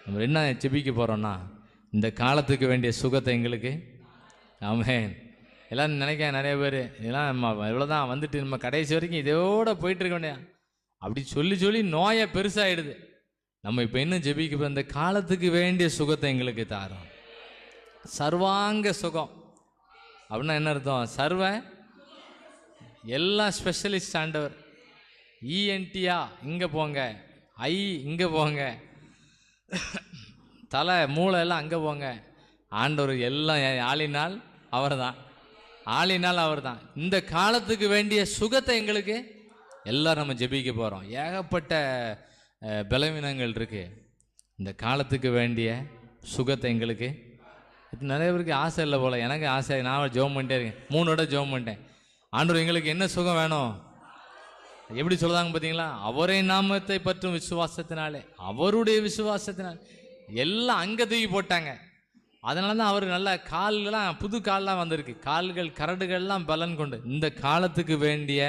நம்ம என்ன ஜெபிக்க போகிறோன்னா, இந்த காலத்துக்கு வேண்டிய சுகத்தை எங்களுக்கு. ஆமென். எல்லாம் நினைக்க நிறைய பேர் இதெல்லாம் நம்ம இவ்வளோதான் வந்துட்டு நம்ம கடைசி வரைக்கும் இதோட போயிட்டுருக்க வேண்டிய அப்படி சொல்லி சொல்லி நோயை பெருசாகிடுது. நம்ம இப்போ இன்னும் ஜெபிக்க இந்த காலத்துக்கு வேண்டிய சுகத்தை எங்களுக்கு தாரோம். சர்வாங்க சுகம் அப்படின்னா என்ன அர்த்தம்? சர்வ எல்லா ஸ்பெஷலிஸ்ட் ஆண்டவர். இஎன்டியா இங்கே போங்க, ஐ இங்கே போங்க, தலை மூளை எல்லாம் அங்கே போங்க. ஆண்டவர் எல்லாம் ஆளினால் அவர் தான், ஆளினால் அவர் தான். இந்த காலத்துக்கு வேண்டிய சுகத்தை எங்களுக்கு எல்லாம் நம்ம ஜெபிக்க போகிறோம். ஏகப்பட்ட பலவீனங்கள் இருக்குது. இந்த காலத்துக்கு வேண்டிய சுகத்தை எங்களுக்கு. இது நிறைய பேருக்கு ஆசை இல்லை போல். எனக்கு ஆசை. நான் ஜெபம் பண்ணிட்டே இருக்கேன். 3 வடை ஜெபம் பண்ணிட்டேன். ஆண்டவர் எங்களுக்கு என்ன சுகம் வேணும்? எப்படி சொல்லுதாங்க பார்த்தீங்களா? அவரை நாமத்தை பற்றும் விசுவாசத்தினாலே, அவருடைய விசுவாசத்தினால எல்லாம் அங்கே தூக்கி போட்டாங்க. அதனால தான் அவர் நல்ல கால்லாம் புது கால்லாம் வந்திருக்கு. கால்கள் கரடுகள்லாம் பலன் கொண்டு. இந்த காலத்துக்கு வேண்டிய